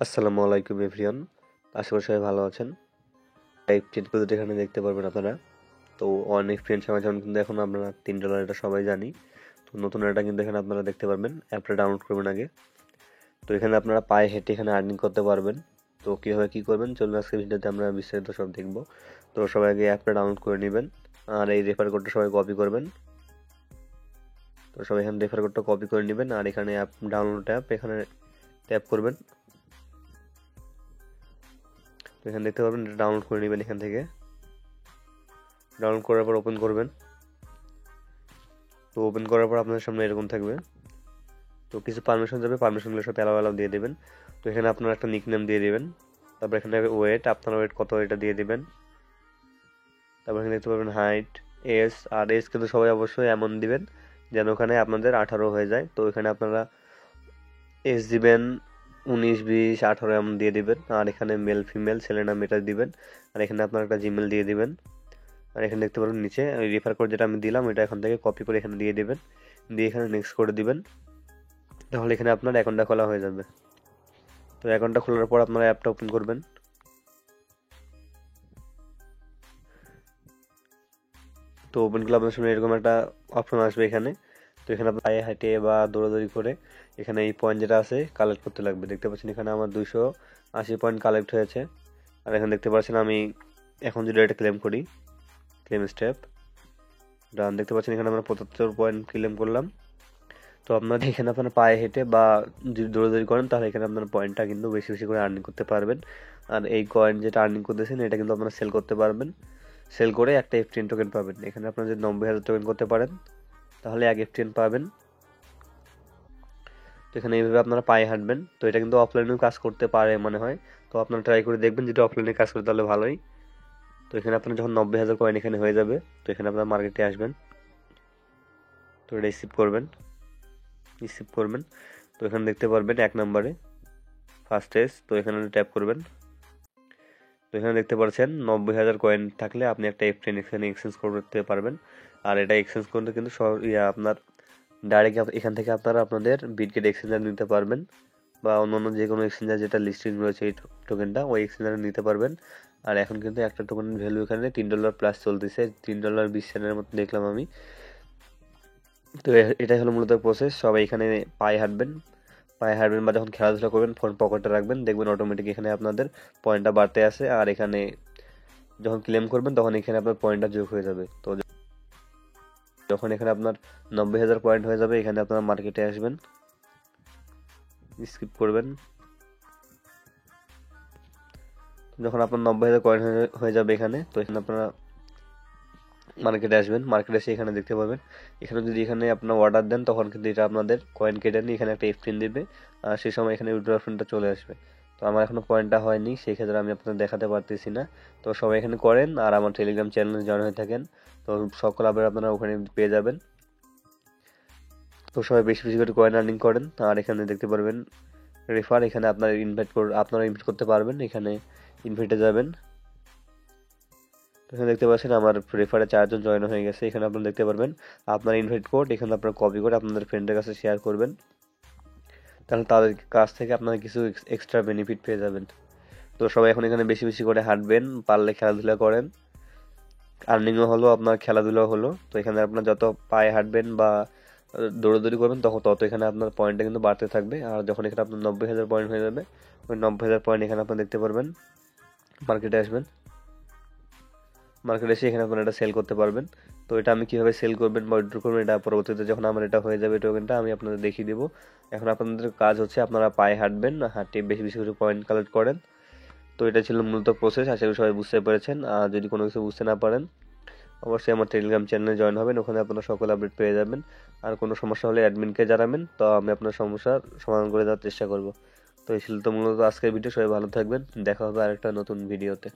আসসালামু আলাইকুম এভরিওয়ান। আশা করি সবাই ভালো আছেন। এই ট্রিটগুলো এখানে দেখতে পারবেন আপনারা। তো অনেক ফ্রেন্ডস আমার যেমন কিন্তু এখন আমরা $3 এটা সবাই জানি। তো নতুন এটা কিন্তু এখানে আপনারা দেখতে পারবেন। অ্যাপটা ডাউনলোড করবেন আগে। তো এখানে আপনারা পায়ে হেঁটে এখানে আর্নিং করতে পারবেন। তো কীভাবে কী করবেন চলুন আজকে ভিডিওতে আমরা বিস্তারিত সব দেখব। তো সবাই আগে অ্যাপটা ডাউনলোড করে নেবেন আর এই রেফার কোডটা সবাই কপি করবেন। তো সবাই এখানে রেফার কোডটা কপি করে নেবেন আর এখানে অ্যাপ ডাউনলোড অ্যাপ এখানে ট্যাপ করবেন। তো এখানে দেখতে পারবেন এটা ডাউনলোড করে নেবেন। এখান থেকে ডাউনলোড করার পর ওপেন করবেন। তো ওপেন করার পর আপনাদের সামনে এরকম থাকবে। তো কিছু পারমিশন যাবে, পারমিশনগুলোর সাথে অ্যালাউ দিয়ে দেবেন। তো এখানে আপনারা একটা নিকনেম দিয়ে দেবেন। তারপর এখানে ওয়েট, আপনার ওয়েট কত এটা দিয়ে দেবেন। তারপর এখানে দেখতে পাবেন হাইট, এজ, আর এজ কিন্তু সবাই অবশ্যই এমন দিবেন যেন ওখানে আপনাদের 18 হয়ে যায়। তো এখানে আপনারা এজ দিবেন 19, 20, 18 এমন দিয়ে দিবেন। আর এখানে মেল ফিমেল ছেলে নাম এটা দিবেন। আর এখানে আপনারা একটা জিমেল দিয়ে দিবেন। আর এখানে দেখতে পারবেন নিচে ওই রেফার কোড যেটা আমি দিলাম এটা এখান থেকে কপি করে এখানে দিয়ে দিবেন। দিয়ে এখানে নেক্সট করে দিবেন। তাহলে এখানে আপনার অ্যাকাউন্টটা খোলা হয়ে যাবে। তো অ্যাকাউন্টটা খোলার পর আপনারা অ্যাপটা ওপেন করবেন। তো ওপেন করলে আপনার সামনে এরকম একটা অপশন আসবে এখানে। তো এখানে আপনি পায়ে হাঁটে বা দৌড়াদৌড়ি করে এখানে এই পয়েন্ট যেটা আছে কালেক্ট করতে লাগবে। দেখতে পাচ্ছেন এখানে আমার 280 পয়েন্ট কালেক্ট হয়েছে। আর এখানে দেখতে পাচ্ছেন আমি এখন যদি এটা ক্লেম করি, ক্লেম স্টেপ ডান, দেখতে পাচ্ছেন এখানে আমরা 75 পয়েন্ট ক্লেম করলাম। তো আপনারা এখানে আপনারা পায়ে হেঁটে বা যদি দৌড়াদৌড়ি করেন তাহলে এখানে আপনার পয়েন্টটা কিন্তু বেশি বেশি করে আর্নিং করতে পারবেন। আর এই কয়েন যেটা আর্নিং করতেছেন এটা কিন্তু আপনারা সেল করতে পারবেন। সেল করে একটা F10 টোকেন পাবেন। এখানে আপনারা যদি 90,000 টোকেন করতে পারেন তাহলে এক F10 পাবেন। তো এখানে এইভাবে আপনারা পায়ে হাঁটবেন। তো এটা কিন্তু অফলাইনেও কাজ করতে পারে মনে হয়। তো আপনারা ট্রাই করে দেখবেন, যদি অফলাইনে কাজ করে তাহলে ভালোই। তো এখানে আপনার যখন 90,000 কয়েন এখানে হয়ে যাবে তো এখানে আপনার মার্কেটে আসবেন। তো রিসিভ করবেন। তো এখানে দেখতে পারবেন 1 নম্বরে ফার্স্ট এজ। তো এখানে ট্যাপ করবেন। তো এখানে দেখতে পাচ্ছেন 90,000 কয়েন থাকলে আপনি একটা F10 এখানে এক্সচেঞ্জ করতে পারবেন। আর এটা এক্সচেঞ্জ করতে কিন্তু আপনার ডাইরেক্ট এখান থেকে আপনারা আপনাদের বিটগেট এক্সচেঞ্জার নিতে পারবেন বা অন্যান্য যে কোনো এক্সচেঞ্জার যেটা লিস্টিং রয়েছে এই টোকেনটা ওই এক্সচেঞ্জারে নিতে পারবেন। আর এখন কিন্তু একটা টোকেনের ভ্যালু এখানে $3 প্লাস চলতেছে, $3.20 মতো দেখলাম আমি। তো এটাই হলো মূলত প্রসেস। সবাই এখানে পায়ে হাঁটবেন বা যখন খেলাধুলা করবেন ফোন পকেটে রাখবেন, দেখবেন অটোমেটিক এখানে আপনাদের পয়েন্টটা বাড়তে আসে। আর এখানে যখন ক্লেম করবেন তখন এখানে আপনার পয়েন্টটা যোগ হয়ে যাবে। তো যখন এখানে আপনার 90,000 পয়েন্ট হয়ে যাবে এখানে আপনারা মার্কেটে আসবেন, স্কিপ করবেন। যখন আপনার 90,000 কয়েন হয়ে যাবে এখানে, তো এখানে আপনারা মার্কেটে আসবেন। মার্কেটে এসে এখানে দেখতে পাবেন এখানে যদি এখানে আপনার অর্ডার দেন তখন কিন্তু এটা আপনাদের কয়েন কেটে নিয়ে এখানে একটা F10 দিবে। আর সেই সময় এখানে উইথড্র অপশনটা চলে আসবে। তো আমার এখনো পয়েন্টটা হয়নি, সেই ক্ষেত্রে আমি আপনাদের দেখাতে পারতেছি না। তো সবাই এখানে করেন আর আমার টেলিগ্রাম চ্যানেলে জয়েন হয়ে থাকেন। তো সকল আপডেট আপনারা ওখানে পেয়ে যাবেন। তো সবাই বেশি বেশি করে কয়েন আর্নিং করেন। আর এখানে দেখতে পারবেন রেফার, এখানে আপনারা ইনভাইট করতে পারবেন। এখানে ইনভাইটে যাবেন। এখানে দেখতে পাচ্ছেন আমার রেফারে 4 জন জয়েন হয়ে গেছে। এখানে আপনারা দেখতে পারবেন আপনার ইনভাইট কোড এখানে আপনারা কপি করে আপনাদের ফ্রেন্ডের কাছে শেয়ার করবেন। তাহলে তাদের কাছ থেকে আপনারা কিছু এক্সট্রা বেনিফিট পেয়ে যাবেন। তো সবাই এখন এখানে বেশি বেশি করে হাঁটবেন, পারলে খেলাধুলা করেন, আর্নিংও হলো আপনার খেলাধুলাও হলো। তো এখানে আপনার যত পায়ে হাঁটবেন বা দৌড়াদৌড়ি করবেন তত এখানে আপনার পয়েন্টটা কিন্তু বাড়তে থাকবে। আর যখন এখানে আপনার 90,000 পয়েন্ট হয়ে যাবে ওই 90,000 পয়েন্ট এখানে আপনারা দেখতে পারবেন। মার্কেটে আসবেন, মার্কেটে এসে এখানে আপনারা এটা সেল করতে পারবেন। তো এটা আমি কীভাবে সেল করবেন বা উইথড্র করবেন এটা পরবর্তীতে যখন আমার এটা হয়ে যাবে টোকেনটা আমি আপনাদের দেখিয়ে দেবো। এখন আপনাদের কাজ হচ্ছে আপনারা পায়ে হাঁটবেন, হাঁটে বেশি বেশি করে পয়েন্ট কালেক্ট করেন। তো এটা ছিল মূলত প্রসেস। আশা করি সবাই বুঝতে পেরেছেন। আর যদি কোনো কিছু বুঝতে না পারেন অবশ্যই আমার টেলিগ্রাম চ্যানেলে জয়েন হবেন, ওখানে আপনারা সকল আপডেট পেয়ে যাবেন। আর কোনো সমস্যা হলে অ্যাডমিনকে জানাবেন, তো আমি আপনার সমস্যার সমাধান করে দেওয়ার চেষ্টা করব। তো এই ছিল তো মূলত আজকের ভিডিও। সবাই ভালো থাকবেন, দেখা হবে আরেকটা নতুন ভিডিওতে।